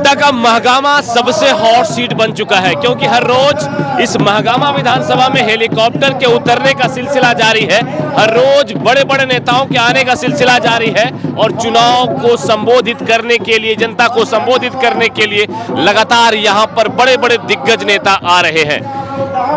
गोड्डा का महागामा सबसे hot seat बन चुका है, क्योंकि हर रोज इस महागामा विधानसभा में हेलीकॉप्टर के उतरने का सिलसिला जारी है। हर रोज बड़े बड़े नेताओं के आने का सिलसिला जारी है और चुनाव को संबोधित करने के लिए, जनता को संबोधित करने के लिए लगातार यहां पर बड़े बड़े दिग्गज नेता आ रहे हैं।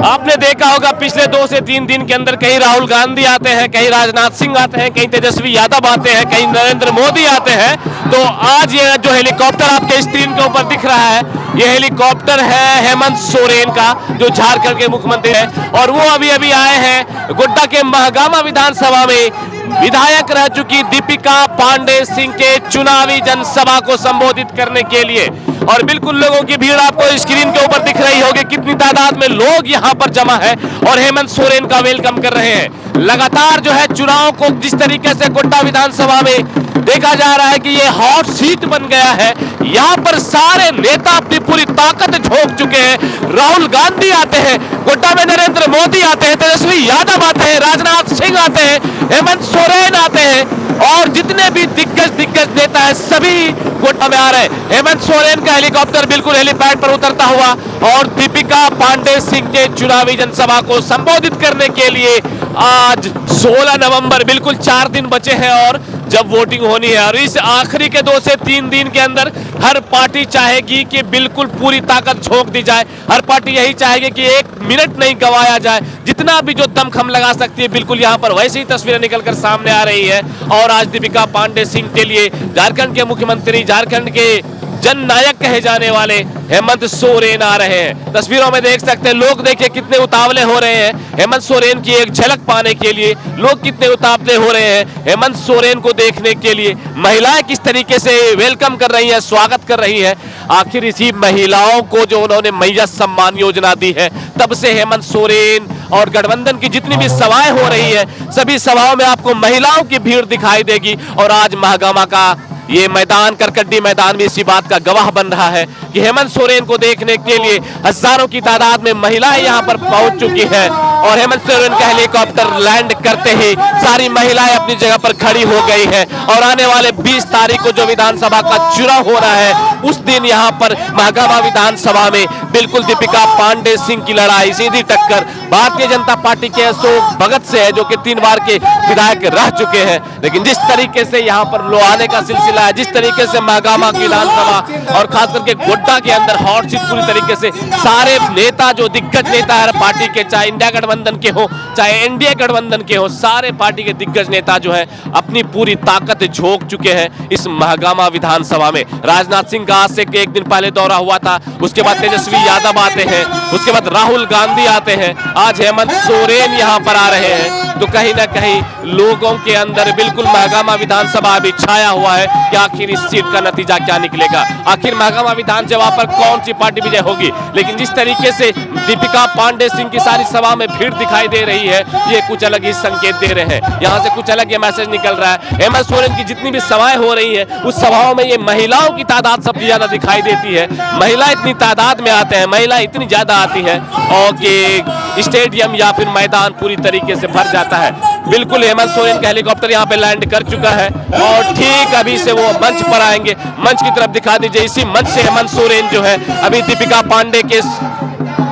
आपने देखा होगा पिछले 2 से 3 दिन के अंदर कहीं राहुल गांधी आते हैं, कहीं राजनाथ सिंह आते हैं, कहीं तेजस्वी यादव आते हैं, कहीं नरेंद्र मोदी आते हैं। तो आज ये जो हेलीकॉप्टर आपके स्क्रीन के ऊपर दिख रहा है, ये हेलीकॉप्टर है हेमंत सोरेन का, जो झारखंड के मुख्यमंत्री है। और वो अभी अभी आए हैं गोड्डा के महागामा विधानसभा में विधायक रह चुकी दीपिका पांडे सिंह के चुनावी जनसभा को संबोधित करने के लिए। और बिल्कुल लोगों की भीड़ आपको स्क्रीन के ऊपर दिख रही होगी, कितनी तादाद में लोग यहां पर जमा है और हेमंत सोरेन का वेलकम कर रहे हैं। लगातार जो है चुनाव को जिस तरीके से गोड्डा विधानसभा में देखा जा रहा है कि ये हॉट सीट बन गया है, यहां पर सारे नेता अपनी पूरी ताकत झोंक चुके हैं। राहुल गांधी आते हैं गोड्डा में, नरेंद्र मोदी आते हैं, तेजस्वी यादव आते हैं, राजनाथ सिंह आते हैं, हेमंत सोरेन आते हैं और जितने भी दिग्गज नेता है सभी गोड्डा में आ रहे हैं। हेमंत सोरेन का हेलीकॉप्टर बिल्कुल हेलीपैड पर उतरता हुआ और दीपिका पांडे सिंह के चुनावी जनसभा को संबोधित करने के लिए आज 16 नवंबर, बिल्कुल 4 दिन बचे हैं और जब वोटिंग होनी है। और इस आखिरी के 2 से 3 दिन के अंदर हर पार्टी चाहेगी कि बिल्कुल पूरी ताकत झोंक दी जाए। हर पार्टी यही चाहेगी कि 1 मिनट नहीं गंवाया जाए, जितना भी जो दमखम लगा सकती है बिल्कुल यहां पर वैसे ही तस्वीरें निकलकर सामने आ रही है। और आज दीपिका पांडे सिंह के लिए झारखंड के मुख्यमंत्री, झारखंड के जननायक कहे जाने वाले हेमंत सोरेन आ रहे हैं। तस्वीरों में देख सकते हैं, लोग देखिए कितने उतावले हो रहे हैं हेमंत सोरेन की एक झलक पाने के लिए। लोग कितने उतावले हो रहे हैं हेमंत सोरेन को देखने के लिए। महिलाएं किस तरीके से वेलकम कर रही है, स्वागत कर रही है। आखिर इसी महिलाओं को जो उन्होंने मैया सम्मान योजना दी है, तब से हेमंत सोरेन और गठबंधन की जितनी भी सभाएं हो रही है, सभी सभाओं में आपको महिलाओं की भीड़ दिखाई देगी। और आज महागामा का ये मैदान, करकड्डी मैदान भी इसी बात का गवाह बन रहा है कि हेमंत सोरेन को देखने के लिए हजारों की तादाद में महिलाएं यहां पर पहुंच चुकी हैं। और हेमंत सोरेन का हेलीकॉप्टर लैंड करते ही सारी महिलाएं अपनी जगह पर खड़ी हो गई हैं। और आने वाले 20 तारीख को जो विधानसभा का चुनाव हो रहा है, उस दिन यहां पर महागामा विधानसभा में बिल्कुल दीपिका पांडे सिंह की लड़ाई, सीधी टक्कर भारतीय जनता पार्टी के अशोक भगत से है, जो कि 3 बार के विधायक रह चुके हैं। लेकिन जिस तरीके से यहाँ पर लो आने का सिलसिला है, जिस तरीके से महागामा की विधानसभा और खास करके गोड्डा के अंदर हॉट सीट पूरी तरीके से सारे नेता, जो दिग्गज नेता है पार्टी के, चाहे इंडिया गठबंधन के हो चाहे एनडीए गठबंधन के हो, सारे पार्टी के दिग्गज नेता जो है अपनी पूरी ताकत झोंक चुके हैं इस महागामा विधानसभा में। राजनाथ सिंह का आज से 1 दिन पहले दौरा हुआ था, उसके बाद तेजस्वी यादव आते हैं, उसके बाद राहुल गांधी आते हैं, आज हेमंत सोरेन यहाँ पर आ रहे हैं। तो कहीं ना कहीं लोगों के अंदर बिल्कुल महागामा विधानसभा अभी छाया हुआ है कि आखिर इस सीट का नतीजा क्या निकलेगा, आखिर महागामा विधानसभा पर कौन सी पार्टी विजय होगी। लेकिन जिस तरीके से दीपिका पांडे सिंह की सारी सभा में भीड़ दिखाई दे रही है, ये कुछ अलग ही संकेत दे रहे हैं। यहाँ से कुछ अलग ये मैसेज निकल रहा है। हेमंत सोरेन की जितनी भी सभाएं हो रही है, उस सभाओं में ये महिलाओं की तादाद सबसे ज्यादा दिखाई देती है। महिला इतनी तादाद में आते हैं, महिला इतनी ज्यादा आती है और कि स्टेडियम या फिर मैदान पूरी तरीके से भर जाता है। बिल्कुल हेमंत सोरेन का हेलीकॉप्टर यहाँ पे लैंड कर चुका है और ठीक अभी से वो मंच पर आएंगे। मंच की तरफ दिखा दीजिए, इसी मंच से हेमंत सोरेन जो है अभी दीपिका पांडे के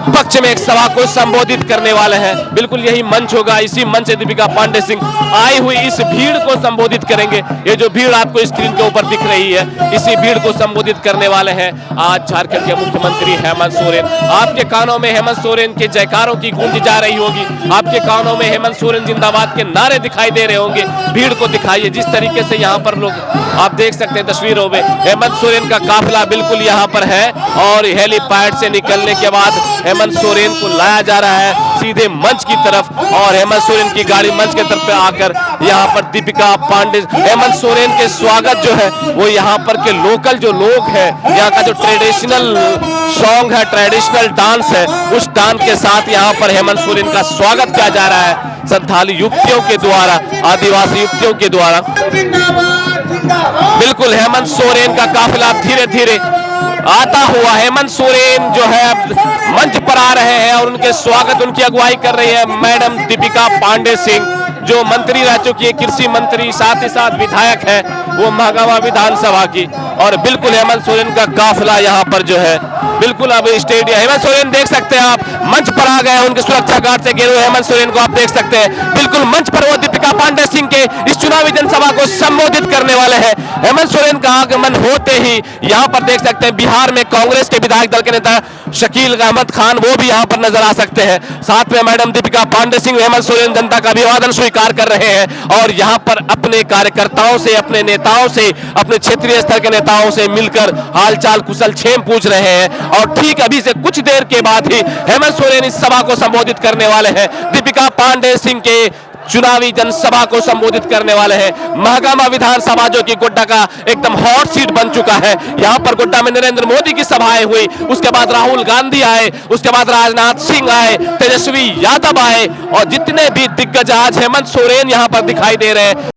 पक्ष में एक सभा को संबोधित करने वाले हैं। बिल्कुल यही मंच होगा, इसी मंच से दीपिका पांडे सिंह आई हुई इस भीड़ को संबोधित करेंगे। ये जो भीड़ आपको स्क्रीन के ऊपर दिख रही है, इसी भीड़ को संबोधित करने वाले हैं आज झारखंड के मुख्यमंत्री हेमंत सोरेन। आपके कानों में हेमंत सोरेन के जयकारों की गूंज जा रही होगी, आपके कानों में हेमंत सोरेन जिंदाबाद के नारे दिखाई दे रहे होंगे। भीड़ को दिखाइए जिस तरीके से यहाँ पर लोग आप देख सकते हैं तस्वीरों में, हेमंत सोरेन का काफिला बिल्कुल यहाँ पर है और हेलीपैड से निकलने के बाद हेमंत सोरेन को लाया जा रहा है सीधे मंच की तरफ। और हेमंत सोरेन की गाड़ी मंच की तरफ आकर यहाँ पर दीपिका पांडे, हेमंत सोरेन के स्वागत जो है वो यहाँ पर के लोकल जो लोग हैं, यहाँ का जो ट्रेडिशनल सॉन्ग है, ट्रेडिशनल डांस है, उस डांस के साथ यहाँ पर हेमंत सोरेन का स्वागत किया जा रहा है संथाली युवतियों के द्वारा, आदिवासी युवतियों के द्वारा। बिल्कुल हेमंत सोरेन का काफिला धीरे धीरे आता हुआ, हेमंत सोरेन जो है मंच पर आ रहे हैं और उनके स्वागत, उनकी अगुवाई कर रही है मैडम दीपिका पांडे सिंह, जो मंत्री रह चुकी है, कृषि मंत्री, साथ ही साथ विधायक है। वो महागामा विधानसभा की। और बिल्कुल हेमंत सोरेन का काफिला यहाँ पर जो है बिल्कुल अब स्टेडियम, हेमंत सोरेन देख सकते हैं आप मंच पर आ गए, उनके सुरक्षा गार्ड से घेरे हुए हेमंत सोरेन को आप देख सकते हैं। बिल्कुल मंच पर वो दीपिका पांडे सिंह के इस चुनावी जनसभा को संबोधित करने वाले हैं। हेमंत सोरेन का आगमन होते ही यहाँ पर देख सकते हैं बिहार में कांग्रेस के विधायक दल के नेता शकील अहमद खान वो भी यहाँ पर नजर आ सकते हैं। साथ में मैडम दीपिका पांडे सिंह हेमंत सोरेन जनता का अभिवादन स्वीकार कर रहे हैं और यहाँ पर अपने कार्यकर्ताओं से, अपने नेताओं से, अपने क्षेत्रीय स्तर के नेताओं से मिलकर हालचाल कुशल क्षेम पूछ रहे हैं। और ठीक अभी से कुछ देर के बाद ही हेमंत सोरेन इस सभा को संबोधित करने वाले हैं। दीपिका पांडे सिंह के चुनावी जनसभा को संबोधित करने वाले हैं। महागामा विधानसभा जो कि गोड्डा का एकदम हॉट सीट बन चुका है। यहां पर गोड्डा में नरेंद्र मोदी की सभाएं हुई, उसके बाद राहुल गांधी आए, उसके बाद राजनाथ सिंह आए, तेजस्वी यादव आए और जितने भी दिग्गज आज हेमंत सोरेन यहां पर दिखाई दे रहे हैं।